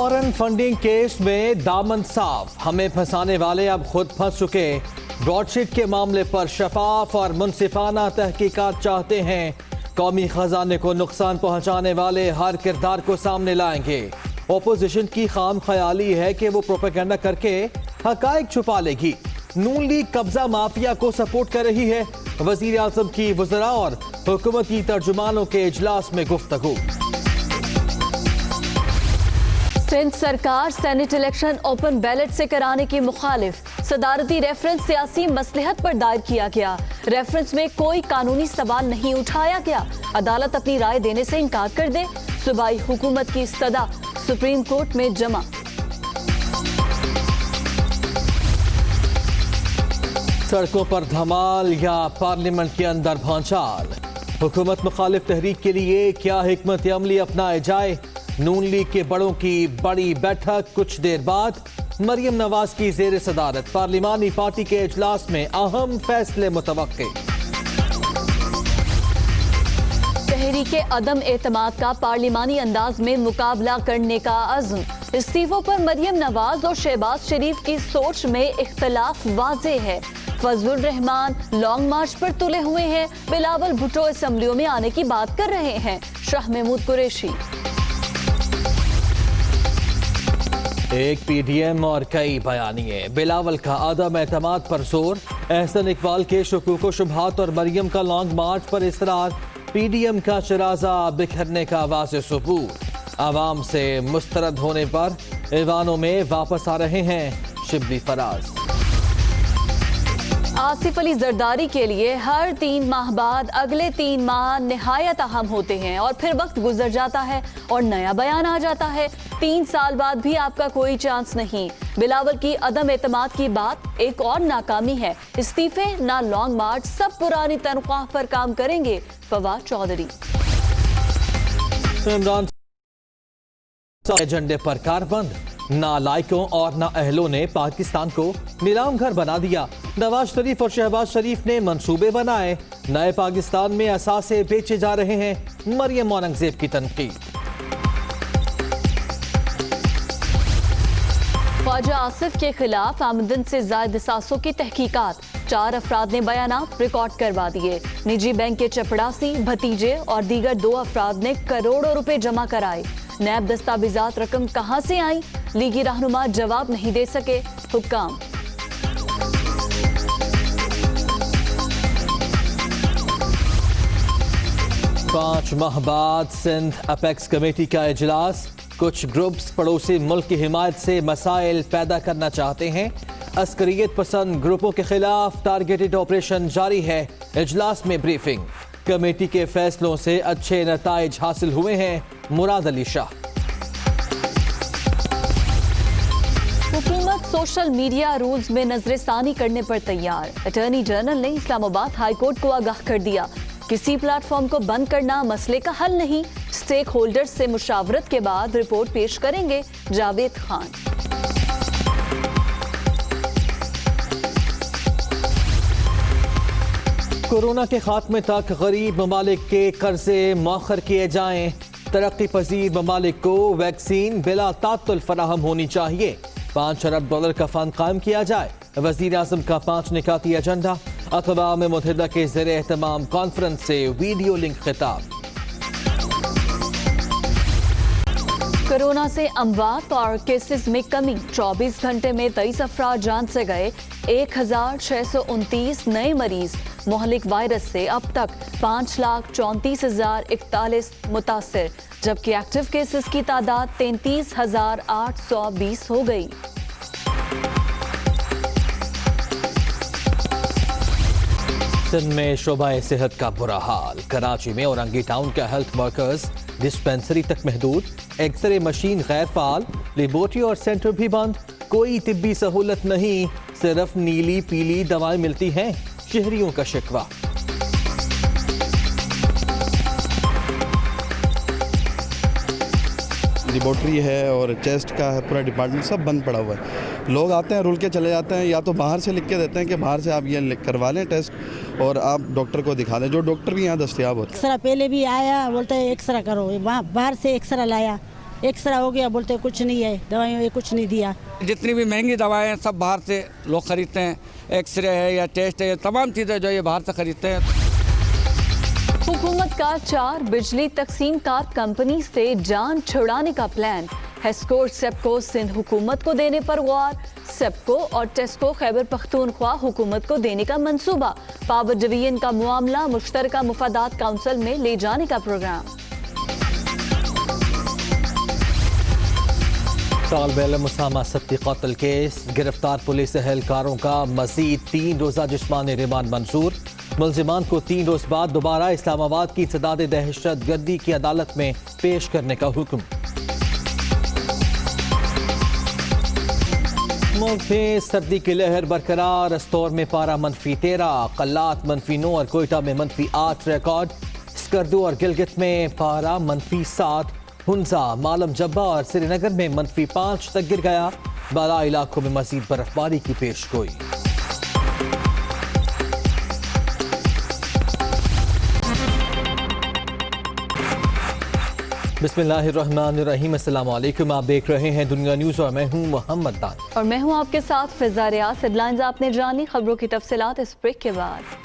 Foreign funding case में दामन साफ, हमें फंसाने वाले अब खुद फंस चुके। ब्रॉडशीट के मामले पर शफाफ और मुनसिफाना तहकीकात चाहते हैं। कौमी खजाने को नुकसान पहुंचाने वाले हर किरदार को सामने लाएंगे। ओपोजिशन की खाम ख्याली है कि वो प्रोपेगेंडा करके हकायक छुपा लेगी। नून लीग कब्जा माफिया को सपोर्ट कर रही है। वजीर आजम की वज़रा और हुकूमती तर्जुमानों के इजलास में गुफ्तगू। सिंध सरकार सेनेट इलेक्शन ओपन बैलेट से कराने की मुखालिफ। सदारती रेफरेंस सियासी मसलहत पर दायर किया गया। रेफरेंस में कोई कानूनी सवाल नहीं उठाया गया। अदालत अपनी राय देने से इनकार कर दे। सूबाई हुकूमत की इस्तदा सुप्रीम कोर्ट में जमा। सड़कों पर धमाल या पार्लियामेंट के अंदर भौचाल। हुकूमत मुखालिफ तहरीक के लिए क्या हिकमत अमली अपनाए जाए। नून लीग के बड़ों की बड़ी बैठक कुछ देर बाद। मरियम नवाज की जेर सदारत पार्लिमानी पार्टी के इजलास में अहम फैसले मुतवक्के। तहरीके अदम एतमाद का पार्लिमानी अंदाज में मुकाबला करने का अज़्म। इस्तीफों पर मरियम नवाज और शहबाज शरीफ की सोच में इख्तलाफ वाज़े है। फजलुर रहमान लॉन्ग मार्च पर तुले हुए हैं। बिलावल भुट्टो असेंबलियों में आने की बात कर रहे हैं। शाह महमूद कुरैशी। एक पीडीएम और कई बयानिए। बिलावल का आदम एतमाद पर जोर। एहसन इकबाल के शुकूक शुबहात और मरियम का लॉन्ग मार्च पर इसरार। पीडीएम का शराजा बिखरने का वाज़ेह सबूत। आवाम से मुस्तरद होने पर ऐवानों में वापस आ रहे हैं शिबली फराज। आसिफ अली जरदारी के लिए हर 3 माह बाद अगले 3 माह निहायत अहम होते हैं और फिर वक्त गुजर जाता है और नया बयान आ जाता है। 3 साल बाद भी आपका कोई चांस नहीं। बिलावल की अदम एतमाद की बात एक और नाकामी है। इस्तीफे ना लॉन्ग मार्च, सब पुरानी तनख्वाह पर काम करेंगे। फवाद चौधरी। इमरान एजेंडे पर कारबंद। नालायकों और नाअहलों ने पाकिस्तान को नीलाम घर बना दिया। नवाज शरीफ और शहबाज शरीफ ने मंसूबे बनाए। नए पाकिस्तान में असासे बेचे जा रहे हैं। मरियम औरंगजेब की तनकीद। ख्वाजा आसिफ के खिलाफ आमदन से जायद असासों की तहकीकात। 4 अफराद ने बयानात रिकॉर्ड करवा दिए। निजी बैंक के चपड़ासी, भतीजे और दीगर 2 अफराद ने करोड़ों रुपए जमा कराए। नैब दस्तावेजात रकम कहां से आई, लीगी रहनुमा जवाब नहीं दे सके। हुक्काम। पांच माह बाद सिंध अपेक्स कमेटी का इजलास। कुछ ग्रुप्स पड़ोसी मुल्क की हिमायत से मसाइल पैदा करना चाहते हैं। अस्करियत पसंद ग्रुपों के खिलाफ टारगेटेड ऑपरेशन जारी है। इजलास में ब्रीफिंग। कमेटी के फैसलों से अच्छे नताइज हासिल हुए हैं। मुराद अली शाह। हुकूमत सोशल मीडिया रूल्स में नजरसानी करने पर तैयार। अटॉर्नी जनरल ने इस्लामाबाद हाई कोर्ट को आगाह कर दिया। किसी प्लेटफॉर्म को बंद करना मसले का हल नहीं। स्टेक होल्डर्स से मुशावरत के बाद रिपोर्ट पेश करेंगे जावेद खान। कोरोना के खात्मे तक गरीब ममालिक के कर्जे मौखर किए जाएं। तरक्की पजीर ममालिक को वैक्सीन बिला तात्तुल फराहम होनी चाहिए। $5 अरब का फंड कायम किया जाए। वजीर आजम का 5 निकाती एजेंडा। अक़वाम मुत्तहिदा के ज़ेरे एहतमाम कॉन्फ्रेंस से वीडियो लिंक खिताब। कोरोना से अमवात और केसेस में कमी। 24 घंटे में 23 अफराद जान से गए। 1629 नए मरीज। मोहलिक वायरस से अब तक 5,34,041 मुतासिर, जबकि एक्टिव केसेस की तादाद 33,820 हो गई। सिंध में शोबा सेहत का बुरा हाल। कराची में औरंगी टाउन का हेल्थ वर्कर्स डिस्पेंसरी तक महदूद। एक्सरे मशीन गैर फाल। लेबोरेटरी और सेंटर भी बंद। कोई तिब्बी सहूलत नहीं, सिर्फ नीली पीली दवाएं मिलती हैं। शहरियों का शिकवा। लेबोरेटरी है और चेस्ट का है, पूरा डिपार्टमेंट सब बंद पड़ा हुआ है। लोग आते हैं, रुल के चले जाते हैं, या तो बाहर से लिख के देते हैं कि बाहर से आप ये करवा लें टेस्ट और आप डॉक्टर को दिखा दें, जो डॉक्टर भी यहाँ दस्तयाब होते हैं। एक्सरा पहले भी आया, बोलते हैं एक्सरा करो, वहाँ बाहर से एक्सरा लाया, एक्सरा हो गया, बोलते कुछ नहीं है, दवाइयों में कुछ नहीं दिया। जितनी भी महंगी दवाएं हैं सब बाहर से लोग खरीदते हैं, एक्सरे है या टेस्ट है, तमाम चीज़ें जो ये बाहर से खरीदते हैं। हुकूमत का 4 बिजली तकसीम कार कंपनी से जान छुड़ाने का प्लान। हेस्को और सेप्को सिंध हुकूमत को देने पर गौर। सेप्को और टेस्को खैबर पख्तूनख्वा हुकूमत को देने का मंसूबा। पावर डिवीजन का मामला मुश्तरका मुफादात काउंसिल में ले जाने का प्रोग्राम। तालिब इल्म उसामा सत्ती कत्ल केस, गिरफ्तार पुलिस एहलकारों का मजीद 3 रोज़ा जिस्मानी रिमांड मंजूर। मुलजिमान को 3 रोज बाद दोबारा इस्लामाबाद की इंसदाद दहशत गर्दी की अदालत में पेश करने का हुक्म। मुल्क में सर्दी की लहर बरकरार, रस्तौर में पारा -13, कल्लात -9 और कोयटा में -8 रिकॉर्ड। स्कर्दू और गिलगित में पारा -7, हुंजा, मालम जब्बा और श्रीनगर में -5 तक गिर गया। बाला इलाकों में मजीद बर्फबारी की पेशगोई। बिस्मिल्लाहिर्रहमानिर्रहीम, अस्सलाम वालेकुम। आप देख रहे हैं दुनिया न्यूज़ और मैं हूं मोहम्मद दान और मैं हूं आपके साथ फिजा रियाज। हेडलाइंस आपने जानी, खबरों की तफसीलात इस ब्रेक के बाद।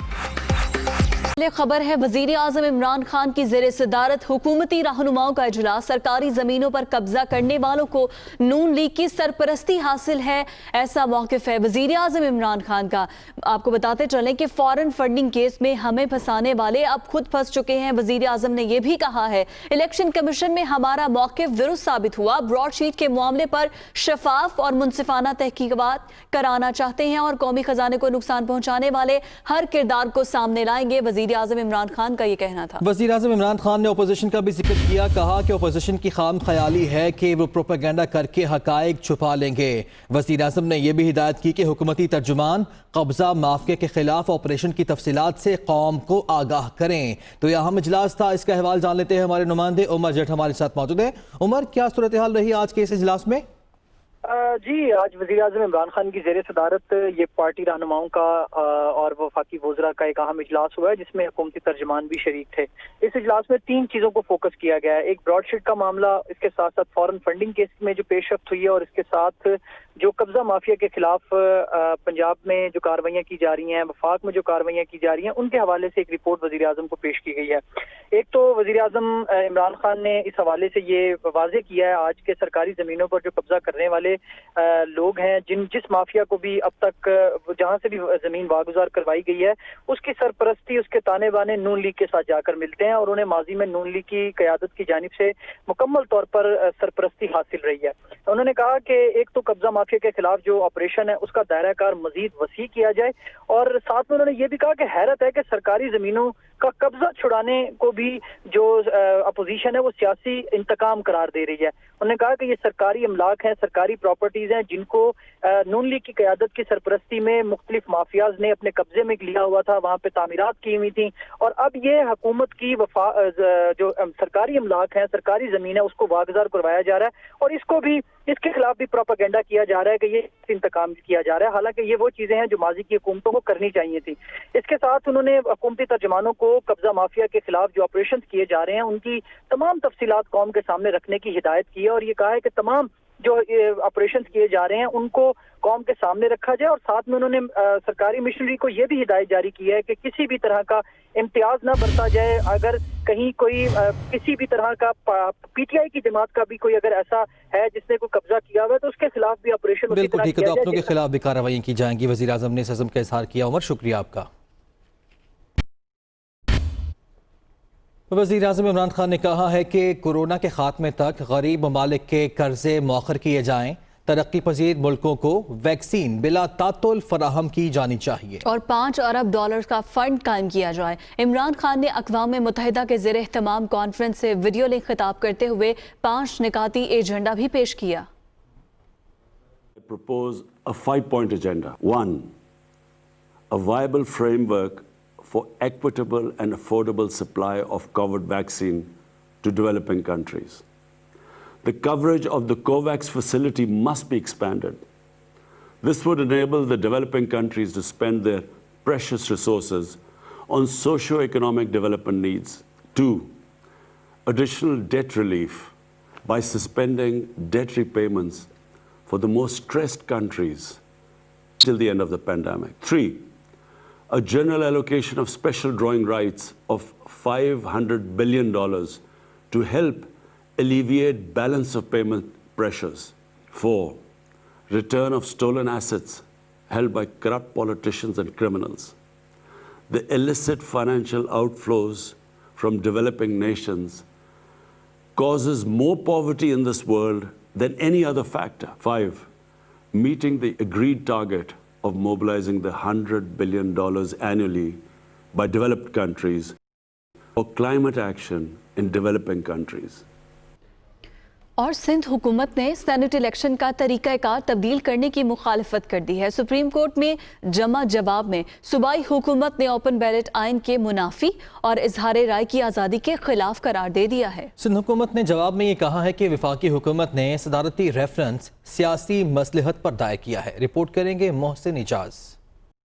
खबर है, वजीर आजम इमरान खान की ज़ेरे सदारत हुकूमती रहनुमाओं का इजलास। सरकारी ज़मीनों पर कब्जा करने वालों को नून लीग की सरपरस्ती हासिल है, ऐसा मौक़िफ़ है वजीर आजम इमरान खान का। आपको बताते चलें कि फॉरेन फंडिंग केस में हमें फंसाने वाले अब खुद फंस चुके हैं। वजीर आजम ने यह भी कहा है, इलेक्शन कमीशन में हमारा मौक़िफ़ दुरुस्त साबित हुआ। ब्रॉडशीट के मामले पर शफाफ और मुनसिफाना तहकीकात कराना चाहते हैं और कौमी खजाने को नुकसान पहुँचाने वाले हर किरदार को सामने लाएंगे। वजीर आजम इमरान खान का ये कहना था। वजीर आजम इमरान खान ने अपोजिशन का भी जिक्र किया, कहा कि अपोजिशन की खाम ख्याली है कि वो प्रोपेगेंडा करके हकायक छुपा लेंगे। वजीर आजम ने यह भी हिदायत की कि हुकूमती तर्जुमान कब्जा माफिया के खिलाफ ऑपरेशन की तफसीलात से कौम को आगाह करें। तो यह अहम इजलास था, इसका अहवाल जान लेते हैं। हमारे नुमाइंदे उमर जट हमारे साथ मौजूद है। उमर, क्या सूरत हाल रही आज के इस इजलास में? जी, आज वज़ीर आज़म इमरान खान की ज़ेरे सदारत ये पार्टी रहनुमाओं का और वफाकी वज़रा का एक अहम इजलास हुआ है, जिसमें हुकूमती तर्जुमान भी शरीक थे। इस इजलास में 3 चीज़ों को फोकस किया गया है। एक ब्रॉडशीट का मामला, इसके साथ साथ फॉरेन फंडिंग केस में जो पेशरफ्त हुई है और इसके साथ जो कब्जा माफिया के खिलाफ पंजाब में जो कार्रवाइयाँ की जा रही हैं, वफाक में जो कार्रवाइयाँ की जा रही हैं, उनके हवाले से एक रिपोर्ट वज़ीर आज़म को पेश की गई है। एक तो वज़ीर आज़म इमरान खान ने इस हवाले से ये वाज़े किया है, आज के सरकारी ज़मीनों पर जो कब्जा करने वाले लोग हैं, जिस माफिया को भी अब तक जहाँ से भी ज़मीन वागुजार करवाई गई है, उसकी सरपरस्ती, उसके ताने बाने नून लीग के साथ जाकर मिलते हैं और उन्हें माजी में नून लीग की क़यादत की जानिब से मुकम्मल तौर पर सरपरस्ती हासिल रही है। उन्होंने कहा कि एक तो कब्जा माफिया के खिलाफ जो ऑपरेशन है उसका दायरा कार मजीद वसी किया जाए, और साथ में उन्होंने ये भी कहा कि हैरत है कि सरकारी ज़मीनों का कब्जा छुड़ाने को भी जो अपोजिशन है वो सियासी इंतकाम करार दे रही है। उन्होंने कहा कि ये सरकारी अमलाक हैं, सरकारी प्रॉपर्टीज हैं, जिनको नून लीग की क़यादत की सरपरस्ती में मुख्तलिफ माफियाज ने अपने कब्जे में लिया हुआ था, वहाँ पे तामीरात की हुई थी, और अब ये हुकूमत की जो सरकारी अमलाक हैं, सरकारी ज़मीन है, उसको वागुजार करवाया जा रहा है और इसके खिलाफ भी प्रोपेगेंडा किया जा रहा है कि ये इंतकाम किया जा रहा है। हालांकि ये वो चीज़ें हैं जो माजी की हुकूमतों को करनी चाहिए थी। इसके साथ उन्होंने हुकूमती तर्जुमानों को कब्जा माफिया के खिलाफ जो ऑपरेशन किए जा रहे हैं उनकी तमाम तफसीलात कौम के सामने रखने की हिदायत की है और ये कहा है कि तमाम जो ऑपरेशन किए जा रहे हैं उनको कौम के सामने रखा जाए, और साथ में उन्होंने सरकारी मिशनरी को ये भी हिदायत जारी की है कि किसी भी तरह का इम्तियाज ना बरता जाए। अगर कहीं कोई किसी भी तरह का पीटीआई की जमात का भी कोई अगर ऐसा है जिसने कोई कब्जा किया हुआ है तो उसके खिलाफ भी ऑपरेशन बिल्कुल ठीक है, तो अपनों के खिलाफ भी कार्रवाई की जाएंगी। वज़ीर आज़म ने इस अज़्म का इज़हार किया। उमर, शुक्रिया आपका। वज़ीर आज़म इमरान खान ने कहा है कि कोरोना के खात्मे तक गरीब ममालिक के कर्जे मौखर किए जाएं, तरक्की पजीर मुल्कों को वैक्सीन बिला तातुल फराहम की जानी चाहिए और $5 अरब का फंड कायम किया जाए। इमरान खान ने अक़वाम मुत्तहिदा के ज़ेरे एहतमाम कॉन्फ्रेंस से वीडियो लिंक खिताब करते हुए 5 निकाती एजेंडा भी पेश किया। Propose a 5-point agenda. 1. A viable framework for equitable and affordable supply of COVID vaccine to developing countries. The coverage of the COVAX facility must be expanded. This would enable the developing countries to spend their precious resources on socio-economic development needs. 2. Additional debt relief by suspending debt repayments for the most stressed countries till the end of the pandemic. 3, a general allocation of special drawing rights of $500 billion to help alleviate balance of payment pressures. 4, return of stolen assets held by corrupt politicians and criminals. The illicit financial outflows from developing nations causes more poverty in this world than any other factor. 5, meeting the agreed target of mobilizing the $100 billion annually by developed countries for climate action in developing countries. اور سندھ حکومت نے Saint election کا طریقہ کار تبدیل کرنے کی مخالفت کر دی ہے۔ سپریم کورٹ میں جمع جواب میں صوبائی حکومت نے اوپن بیلٹ آئین کے منافی اور اظہار رائے کی آزادی کے خلاف قرار دے دیا ہے۔ سندھ حکومت نے جواب میں یہ کہا ہے کہ وفاقی حکومت نے صدارتی ریفرنس سیاسی مصلحت پر دائر کیا ہے۔ رپورٹ کریں گے محسن اجاز۔